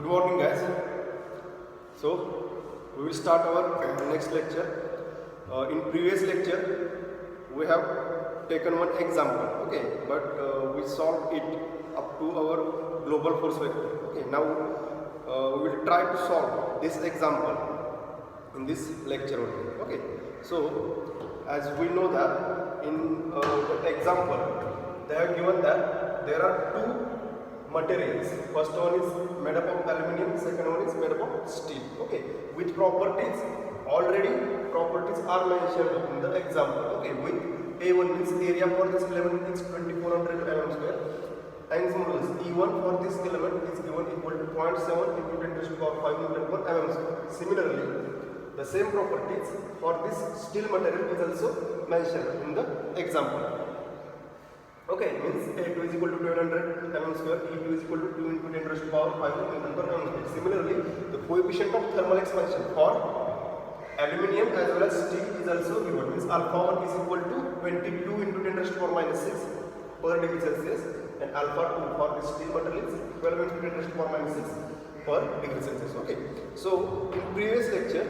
Good morning, guys. So we will start our next lecture. In previous lecture, we have taken one example, okay, but we solved it up to our global force vector. Okay, now we will try to solve this example in this lecture only. Okay, so as we know that in the example they have given that there are two materials. First one is made up of aluminium, second one is made up of steel. Okay, with properties, already properties are mentioned in the example. Okay, with A1 means area for this element is 2400 mm square times modulus E1 for this element is given equal to 0.7 into 10 to the power 5 Newton per mm square. Similarly, the same properties for this steel material is also mentioned in the example. Okay, means A2 is equal to 1200 mm square, E2 is equal to 2 into 10 raised to the power 5 Newton per mm square. Similarly, the coefficient of thermal expansion for aluminium as well as steel is also given. Means alpha 1 is equal to 22 into 10 raised to the power minus 6 per degree Celsius, and alpha 2 for the steel material is 12 into 10 raised to the power minus 6 per degree Celsius. Okay, so in previous lecture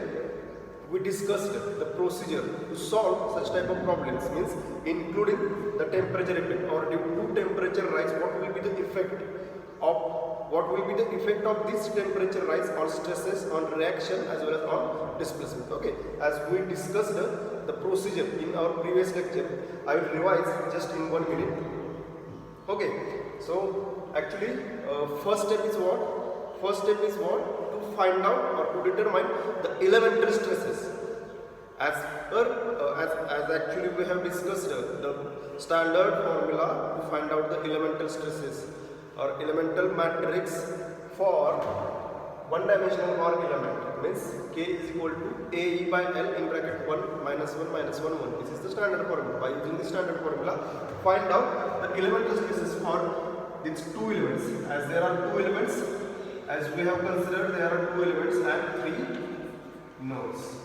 we discussed the procedure to solve such type of problems, means including the temperature effect, or due to temperature rise what will be the effect of this temperature rise on stresses, on reaction as well as on displacement. Okay, as we discussed the procedure in our previous lecture, I will revise just in 1 minute. Okay, so actually first step is what? To find out or to determine the elemental stresses. As actually we have discussed the standard formula to find out the elemental stresses or elemental matrix for one dimensional Orr element, means K is equal to AE by L in bracket 1 minus 1 minus 1 1. This is the standard formula. By using the standard formula, find out the elemental stresses for these two elements. As there are two elements, as we have considered, there are two elements and three nodes.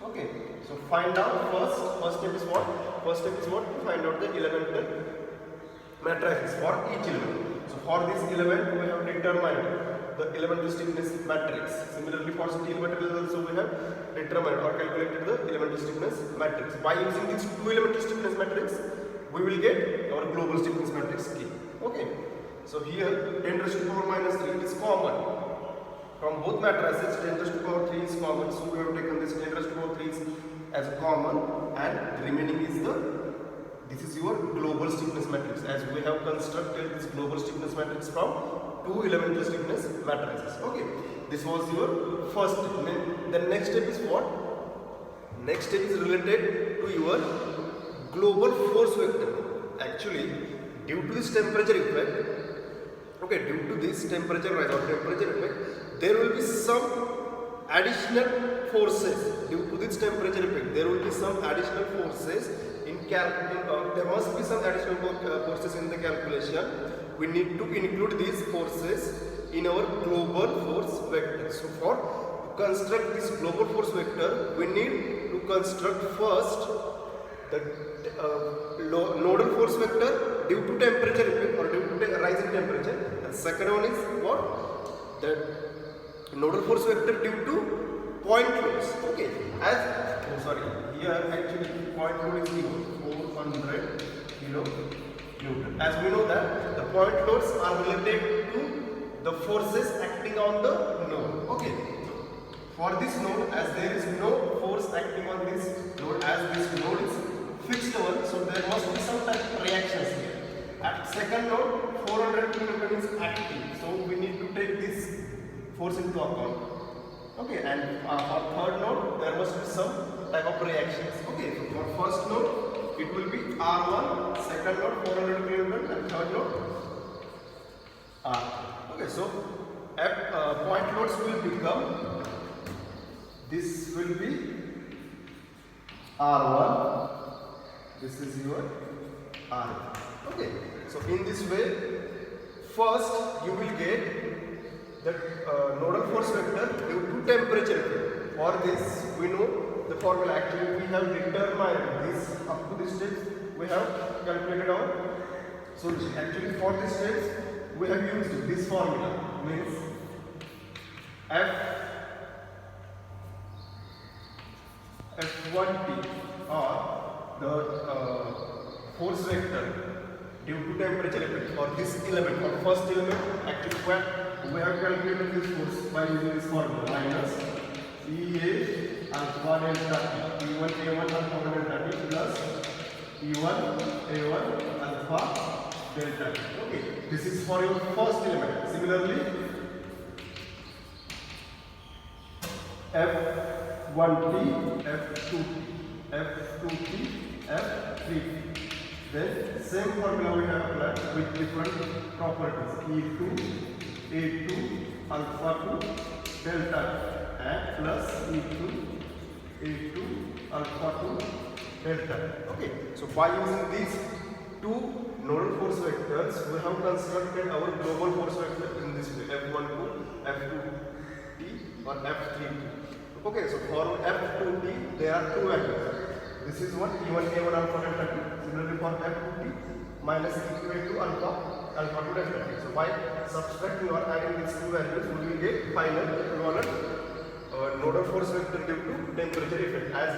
Okay, so find out first step is what? First step is what? To find out the elemental matrices for each element. So for this element we have determined the elemental stiffness matrix. Similarly for steel material also we have determined or calculated the elemental stiffness matrix. By using these two elemental stiffness matrix, we will get our global stiffness matrix K. Okay, so here 10 raised to the power minus 3 is common. From both matrices 10 raised to the power 3 is common, so we have taken this 10 raised to the power 3 as common, and the remaining is this is your global stiffness matrix, as we have constructed this global stiffness matrix from two elemental stiffness matrices. Okay, this was your first step. Then the next step is what? Next step is related to your global force vector. Actually, due to this temperature effect, okay, due to this temperature rise or temperature effect, there will be some additional forces. Due to this temperature effect, there will be some additional forces there must be some additional forces in the calculation. We need to include these forces in our global force vector. So for to construct this global force vector, we need to construct first the nodal force vector due to temperature effect or due to rise in temperature, and second one is what? The nodal force vector due to point loads. Okay, here actually point load is given 400 kN. As we know that the point loads are related to the forces acting on the node. Okay, for this node, as there is no force acting on this node, as this node is fixed one, so there must be some type of reactions here. At second node, 400 kN is active, so we need to take this force into account. Okay, and for third node, there must be some type of reactions. Okay, so for first node, it will be R1, second node 400 kN, and third node R. Okay, so point loads will become, this will be R1, this is your R. Okay, so in this way, first you will get the nodal force vector due to temperature effect. For this, we know the formula. Actually, we have determined this up to this stage. We have calculated our solution. Actually, for this stage, we have used this formula. Means F1t or the force vector due to temperature effect for this element, for first element, actually we have calculated this force by using this formula, minus EA alpha delta T, E1 A1 alpha delta T plus E1 A1 alpha delta T. Okay, this is for your first element. Similarly, F1t, F2t, F2t, F3t. Then same formula we have applied with different properties, E2, A2, alpha 2, delta 2, and plus E2, A2, alpha 2, delta 2. Okay, so by using these two nodal force vectors, we have constructed our global force vector in this way, F12, F2t or F3t. Okay, so for F2t, there are two values. This is what E1 A1 alpha delta T. Similarly for F2t, minus E2 A2 alpha 2 delta T. So by subtracting or adding these two values, we will get final equivalent nodal force vector due to temperature effect. As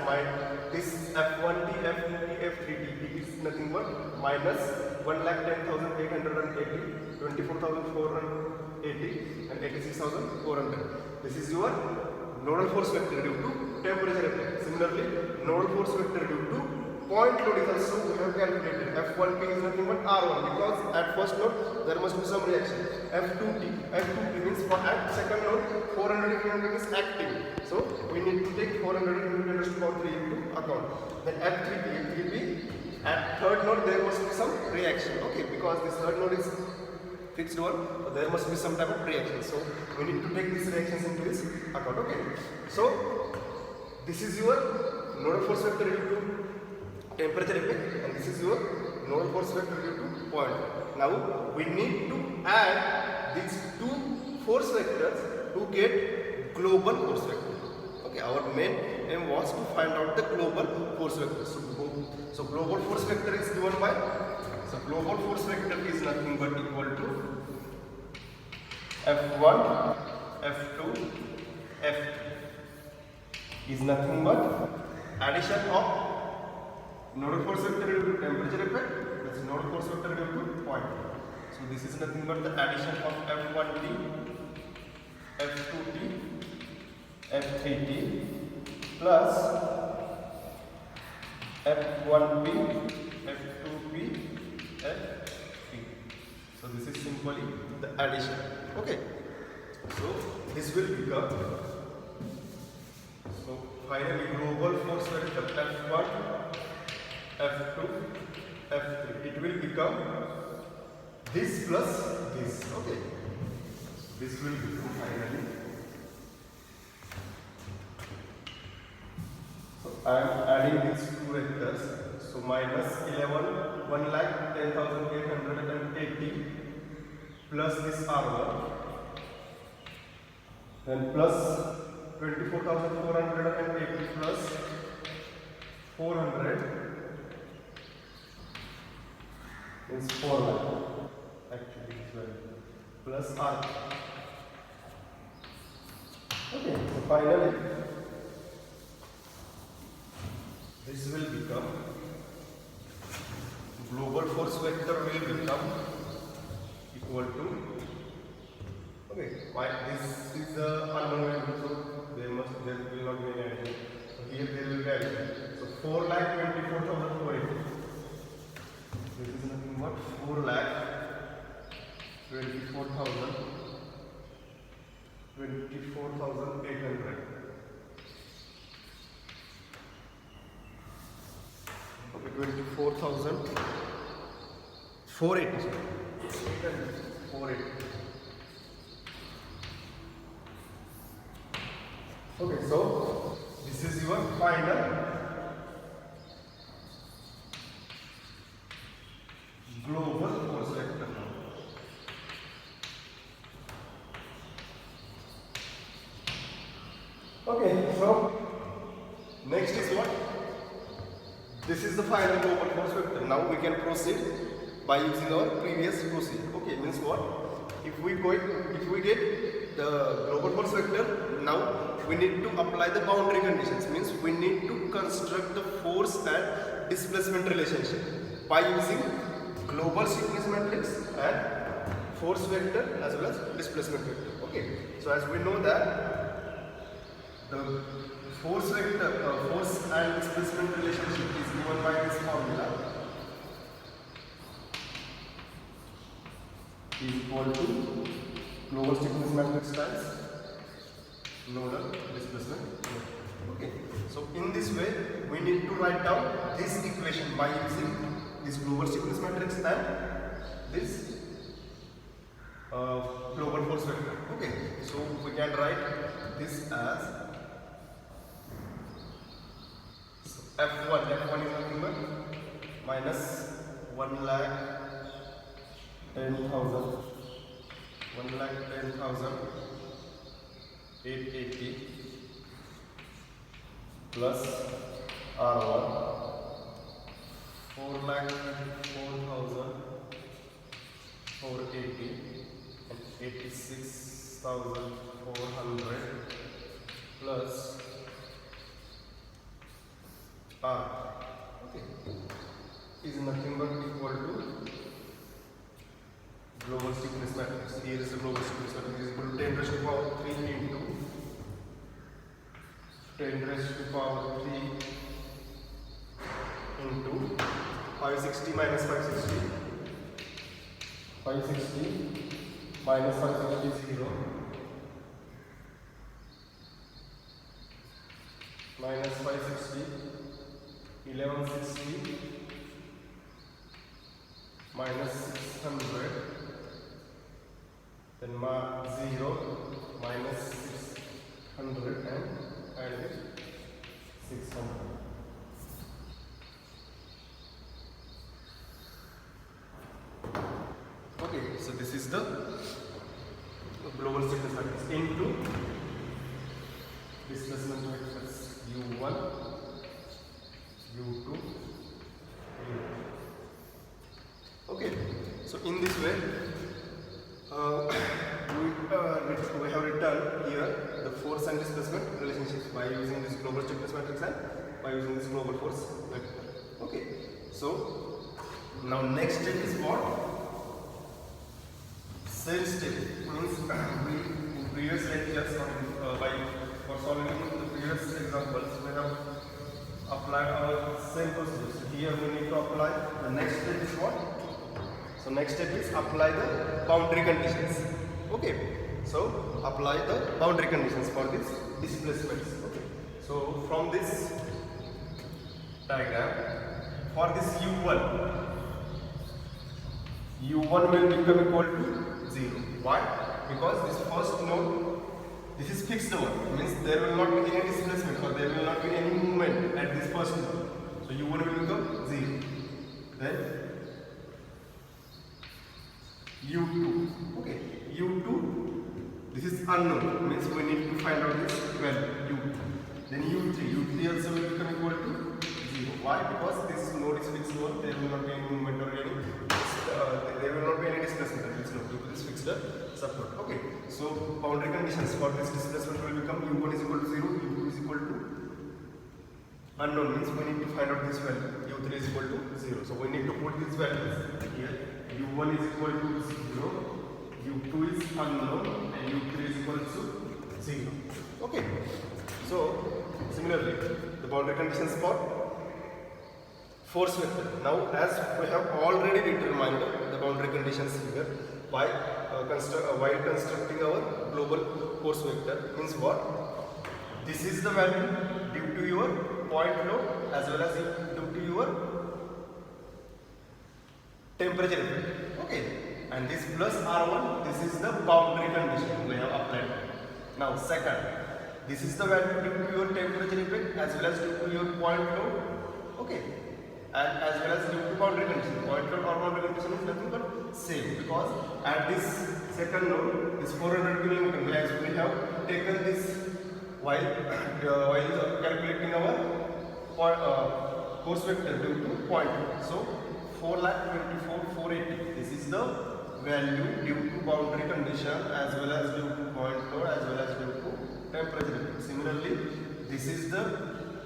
this F1t, F2t, F3t is nothing but minus 1,10,880, 24,480, and 86,400. This is your nodal force vector due to temperature effect. Similarly, nodal force vector due to point load is also we have calculated. F1p is nothing but R1 because at first node there must be some reaction. F2t means for at second node 400 kN is active. So we need to take 400 × 10⁻³ into account. Then F3p at third node there must be some reaction. Okay, because this third node is fixed one, there must be some type of reaction. So we need to take these reactions into this account. Okay, so this is your nodal force vector due to temperature effect, and this is your nodal force vector due to point. Now we need to add these two force vectors to get global force vector. Okay, our main aim was to find out the global force vector. So global force vector is given by, so global force vector is nothing but equal to F1, F2, F3 is nothing but addition of nodal force vector due to temperature effect plus nodal force vector due to point. So this is nothing but the addition of F1t, F2t, F3t plus F1p, F2p, F3. So this is simply the addition. Okay. So this will become, so finally global force vector F1, F2, F3. It will become this plus this. Okay. This will become finally. So I am adding these two vectors. So minus 1,10,880 plus this R1, then plus 24,480 plus 400 is 400. Actually, it's very plus R. Okay, so finally, this will become global force vector will become equal to, okay, why this is the unknown value, so there will not be any addition. So here there will be addition. So 4,24,480. This is nothing but 4,24,800. Okay, 24,480. 480. Okay, so this is your final global force vector. Okay, so next is what? This is the final global force vector. Now we can proceed by using our previous procedure. Okay, means what? if we get the global force vector, now we need to apply the boundary conditions. Means we need to construct the force and displacement relationship by using global stiffness matrix and force vector as well as displacement vector. Okay, so as we know that the force vector, force and displacement relationship is given by this formula, is equal to global stiffness matrix times nodal displacement. Okay, so in this way we need to write down this equation by using this global stiffness matrix and this global force vector. Okay, so we can write this as F1 is nothing but minus 1,10,880 plus R1 4,04,480 and 86,400 plus R, okay, is nothing but equal to global stiffness matrix. Here is the global stiffness matrix is equal to 10 raised to the power 3 into 10 raised to the power 3 into 560 minus 560. 560 minus 560 is 0. Minus 560, 1160 minus 600, then 0 minus 600 and add with 600. Okay, so this is the global stiffness matrix into displacement vectors U1, U2, U3. Okay, so in this way we have written here the force and displacement relationships by using this global stiffness matrix and by using this global force vector. Okay, so now next step is what? Same step means we in previous lectures for solving the previous examples we have applied our same procedure. So here we need to apply the next step is what? So next step is apply the boundary conditions. Okay, so apply the boundary conditions for these displacements. Okay, so from this diagram, for this U1 will become equal to 0. Why? Because this first node, this is fixed one, means there will not be any displacement or there will not be any movement at this first node. So U1 will become 0. Then U2. Okay, U2, this is unknown, means we need to find out this value U2. Then U3 also will become equal to 0. Why? Because this node is fixed node, there will not be any movement or any there will not be any displacement at this node due to this fixed subnode. Okay, so boundary conditions for this displacement will become U1 is equal to 0, U2 is equal to unknown, means we need to find out this value, U3 is equal to 0. So we need to put these values here. U1 is equal to 0, U2 is unknown and U3 is equal to 0. Okay, so similarly the boundary conditions for force vector. Now as we have already determined the boundary conditions here by while constructing our global force vector, means what? This is the value due to your point load as well as due to your temperature effect. Okay, and this plus R1, this is the boundary condition we have applied. Now second, this is the value due to your temperature effect as well as due to your point load. Okay, and as well as due to boundary condition. Point load or boundary condition is nothing but same, because at this second node, this 400 kN, we have taken this while calculating our force vector due to point load. So 4,24,480. This is the value due to boundary condition as well as due to point load as well as due to temperature effect. Similarly, this is the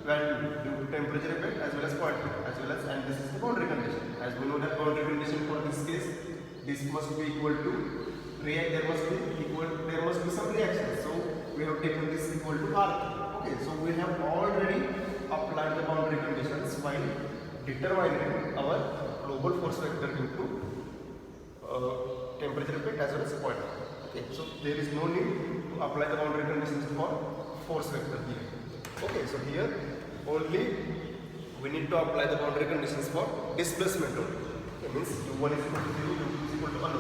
value due to temperature effect as well as point load as well as, and this is the boundary condition. As we know that boundary condition for this case, this must be equal to react. There must be some reaction. So we have taken this equal to R. Okay, so we have already applied the boundary conditions while determining our global force vector into temperature effect as well as point. Okay, so there is no need to apply the boundary conditions for force vector here. Okay, so here only we need to apply the boundary conditions for displacement only. Okay, means u1 is equal to 0, u2 is equal to 1.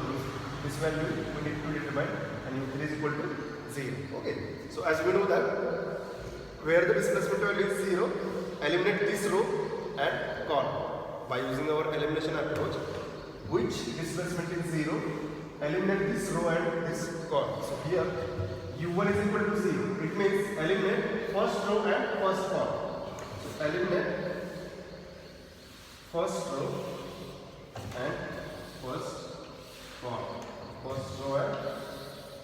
This value we need to determine, and u3 is equal to 0. Okay, so as we know that where the displacement value is 0, eliminate this row and column. By using our elimination approach, which displacement is 0, eliminate this row and this column. So here u1 is equal to 0. It means eliminate first row and first column. So eliminate first row and first column. First row and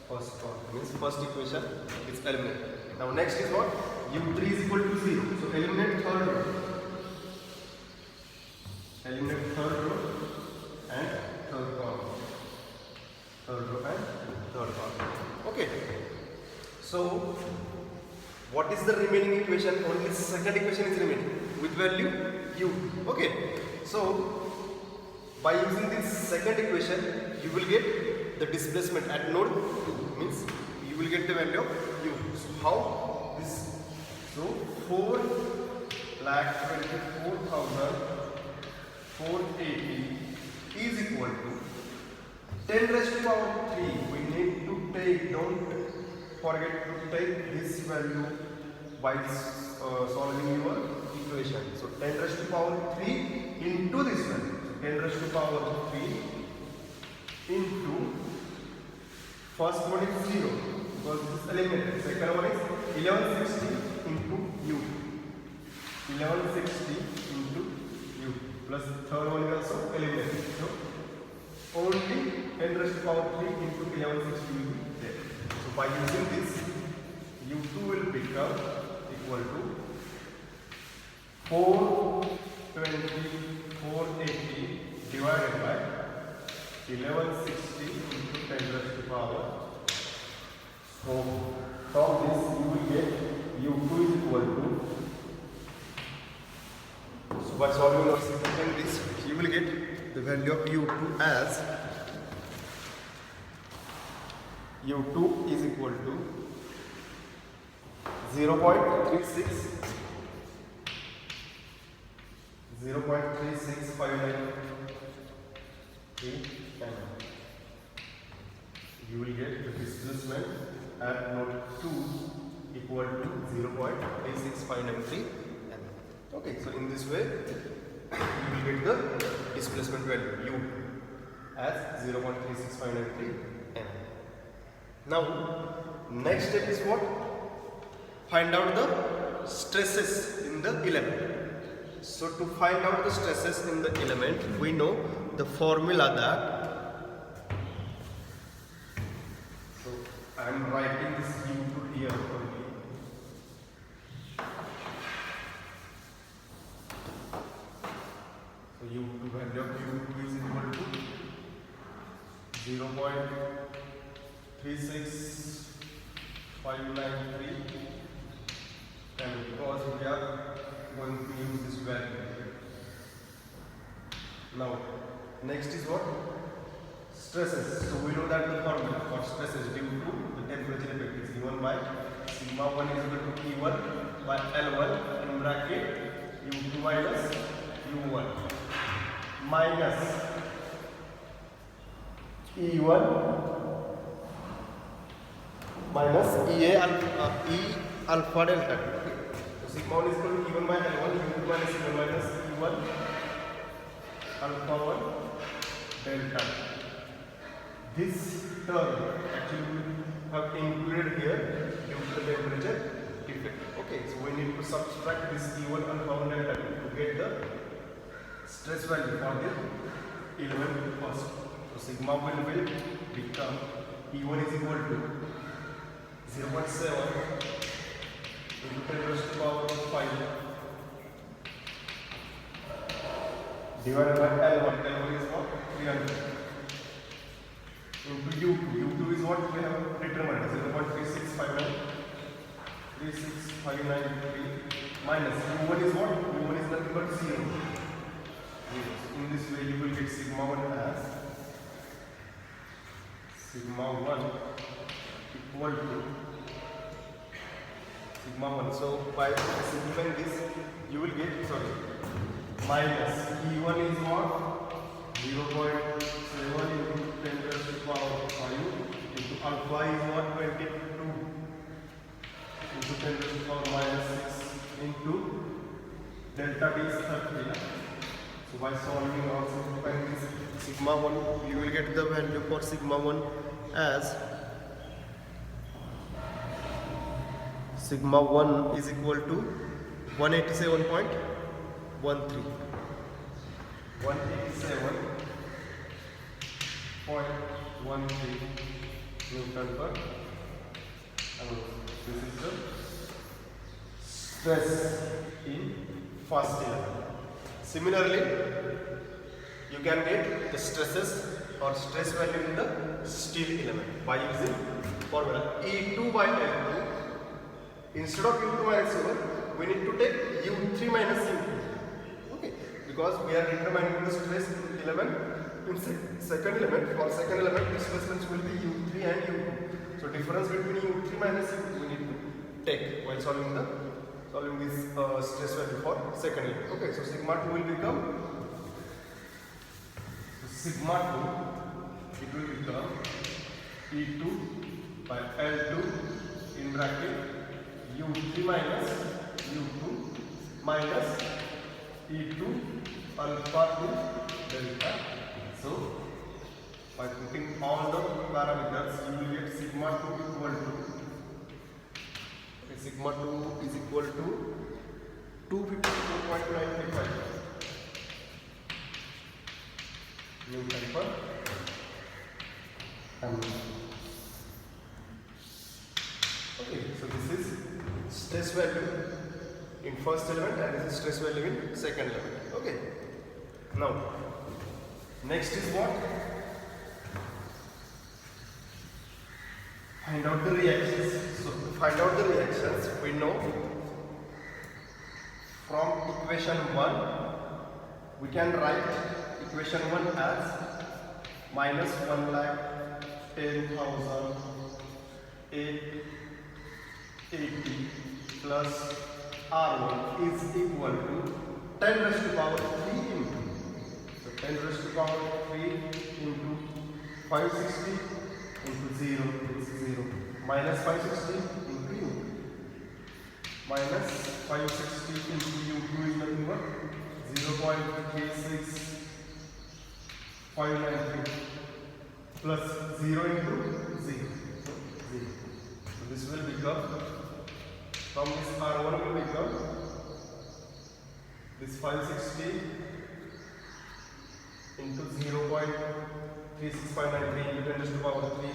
first column means first equation is eliminated. Now next is what? u3 is equal to 0. So eliminate third row. Eliminate third row and third column. Third row and third column. Okay. So what is the remaining equation? Only the second equation is remaining with value u. Okay. So by using this second equation, you will get the displacement at node 2. Means you will get the value of u. So how this? So 4,24,480 is equal to 10 raised to power 3. We need to take, don't forget to take this value by solving your equation. So 10 raised to power 3 into this value. So 10 raised to power 3 into first one is 0 because this is eliminated. Second one is 1160 into u. 1160 into u plus third one is also eliminated. So only 10 raised to power 3 into 1160 will be there. So by using this, u2 will become equal to 480 divided by 1160 into 10 raised to power. So from this you will get u2 is equal to, so by solving or simplifying this, you will get the value of u2 as u2 is equal to 0.3593 mm. You will get the displacement at node 2 equal to 0.36593 mm. Okay, so in this way you will get the displacement value u as 0.36593 mm. Now next step is what? Find out the stresses in the element. So to find out the stresses in the element, we know the formula that, so I am writing this u2 here only. So u2 value of u2 is equal to 0.36593, and because we are going to use this value. Now next is what? Stresses. So we know that the formula for stresses due to the temperature effect is given by sigma 1 is equal to E1 by L1 in bracket U2 minus U1 minus E1 minus E alpha delta. So sigma 1 is equal to E1 by L1, U2 minus E1 minus E1 alpha 1 delta. This term actually we have included here due to the temperature effect. Okay, so we need to subtract this E1 alpha 1 delta to get the stress value for the element first. So sigma 1 will become E1 is equal to 0.7 into 10 raised to power 5 divided by L1. L1 is what? 300 into U2. U2 is what we have determined, 0.3659 minus U1 is what? U1 is nothing but 0. In this way you will get sigma 1 as sigma 1 equal to sigma 1. So by simplifying this you will get, minus E1 is what? 0.7 into 10 raised to power 5 into alpha is what? 22 into 10 raised to power minus 6 into delta T is 30. So by solving or simplifying this sigma 1, you will get the value for sigma 1 as sigma 1 is equal to 187.13 Newton per annum. This is the stress in first element. Similarly, you can get the stresses or stress value in the steel element by using formula E2 by L2. Instead of U2 minus U1, we need to take U3 minus U2. Okay, because we are determining the stress element in second element. For second element, displacements will be U3 and U2. So difference between U3 minus U2 we need to take while solving this stress value for second element. Okay, so sigma 2 will become sigma 2. It will become E2 by L2 in bracket U3 minus U2 minus E2 alpha to delta. So by putting all the parameters, you will get sigma 2 equal to sigma 2 is equal to 254.935 Newton per annum. Okay, so this is stress value in first element and this is stress value in second element. Okay. Now, next is what? Find out the reactions. So to find out the reactions, we know from equation 1, we can write equation 1 as minus 1,10,880 plus R1 is equal to 10 raised to power 3 into. So 10 raised to power 3 into 560 into 0 is 0 minus 560 into U. Minus 560 into U2 is nothing but 0.36593 plus 0 into 0. So 0. So this will become, from this R1 will become this 560 into 0.36593 into 10 raised to power 3.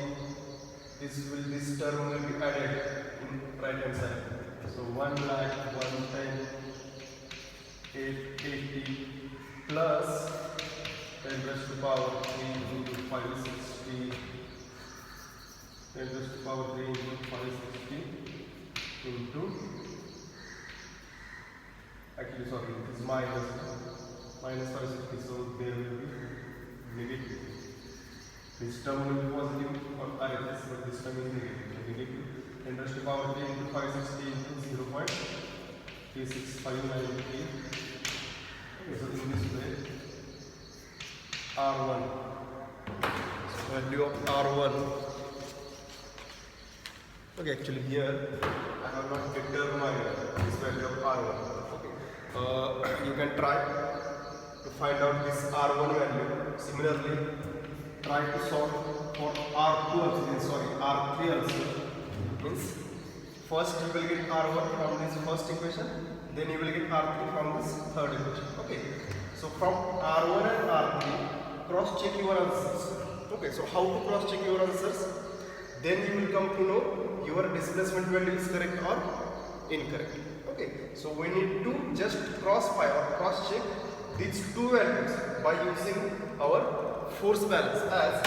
This term will be added in right hand side. So 1,110,880 plus 10 raised to power 3 into 560. 10 raised to power 3 into 560 into, actually sorry, it is minus 560, so there will be negative. This term will be positive on RHS, but this term is negative. So negative 10 raised to power 3 into 560 into 0.36593. Okay, so in this way, R1, so value of R1. Okay, actually here I have not determined this value of R1. Okay, you can try to find out this R1 value. Similarly, try to solve for R2 also, R3 also. Means first you will get R1 from this first equation, then you will get R3 from this third equation. Okay, so from R1 and R3, cross check your answers. Okay, so how to cross check your answers? Then you will come to know your displacement value is correct or incorrect. Okay, so we need to just crossfire or cross check these two values by using our force balance, as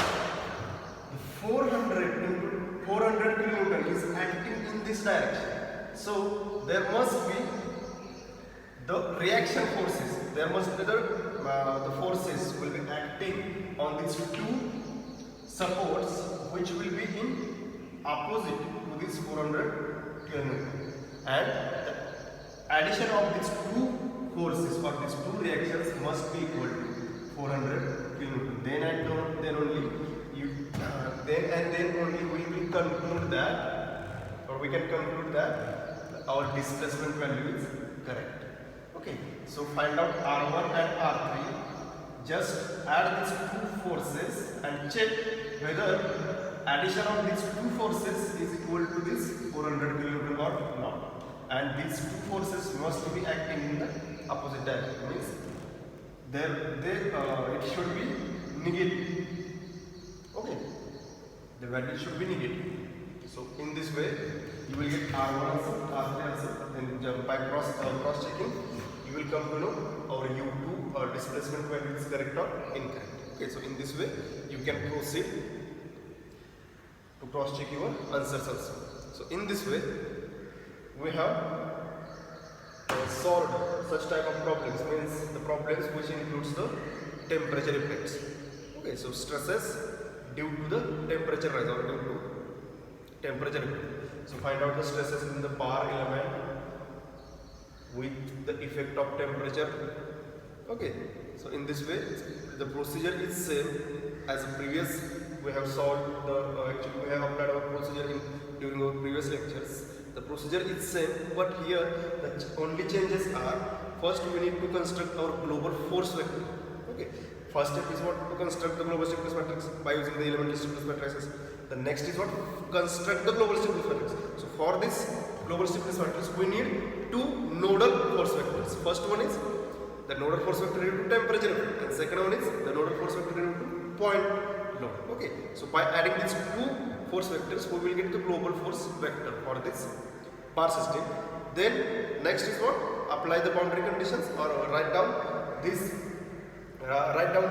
400 into 400 kilonewton is acting in this direction. So there must be the reaction forces. There must be the forces will be acting on these two supports, which will be in opposite to this 400 kilonewton, and the addition of these two forces or these two reactions must be equal to 400 kilonewton. Then only we will conclude that, or we can conclude that our displacement value is correct. Okay, so find out R1 and R3. Just add these two forces and check whether addition of these two forces is equal to this 400 kilonewton or not. And these two forces must be acting in the opposite direction. Means it should be negative. Okay, the value should be negative. So in this way, you will get R1 answer, R3 answer. Then by cross checking, you will come to know our U2 or displacement value is correct or incorrect. Okay, so in this way, you can proceed to cross check your answers also. So in this way, we have solved such type of problems, means the problems which includes the temperature effects. Okay, so stresses due to the temperature rise or due to temperature effect. So find out the stresses in the bar element with the effect of temperature. Okay, so in this way, the procedure is same as previous. We have solved the actually we have applied our procedure during our previous lectures. The procedure is same, but here the only changes are: first we need to construct our global force vector. Okay, first step is what? To construct the global stiffness matrix by using the elemental stiffness matrices. The next is what? Construct the global stiffness matrix. So for this global stiffness matrix, we need two nodal force vectors. First one is the nodal force vector due to temperature effect, and second one is the nodal force vector due to point load. Okay, so by adding these two force vectors, we will get the global force vector for this bar system. Then next is what? Apply the boundary conditions, or write down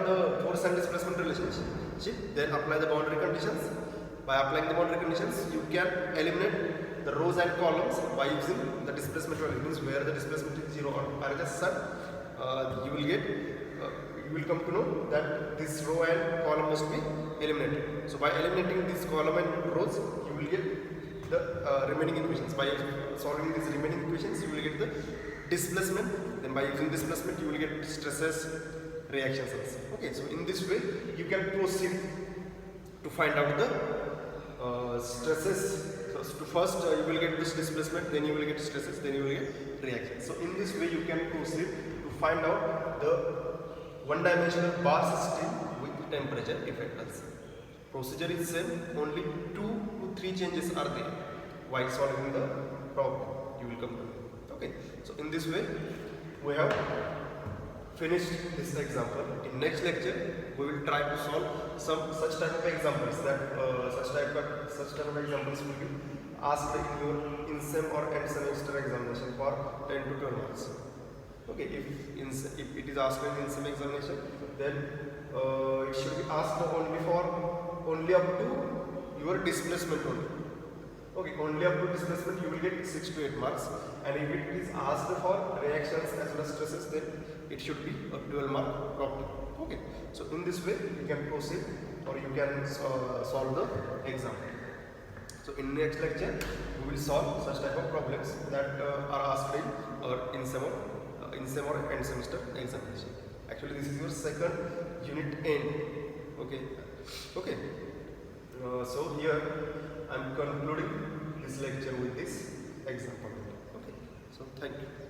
the force and displacement relationship. Then apply the boundary conditions. By applying the boundary conditions, you can eliminate the rows and columns by using the displacement value. Means where the displacement is 0 or I just said, you will come to know that this row and column must be eliminated. So by eliminating this column and rows, you will get the remaining equations. By solving these remaining equations, you will get the displacement. Then by using displacement, you will get stresses, reactions also. Okay, so in this way, you can proceed to find out the stresses. So first you will get this displacement, then you will get stresses, then you will get reactions. So in this way, you can proceed to find out the one-dimensional bar system with temperature effect also. Procedure is same, only 2 to 3 changes are there while solving the problem. You will come to know. Okay, so in this way, we have finished this example. In next lecture, we will try to solve some such type of examples that such type of examples will be asked in your in-sem or end semester examination for 10 to 12 marks. Okay, if it is asked in in-sem examination, then it should be asked only up to your displacement only. Okay, only up to displacement you will get 6 to 8 marks, and if it is asked for reactions as well as stresses, then it should be a 12 mark problem. Okay, so in this way you can proceed, or you can solve the exam. So in next lecture we will solve such type of problems that are asked in or in-sem or end semester examination. Actually, this is your second unit end. Okay. So here I am concluding this lecture with this example. Okay. So thank you.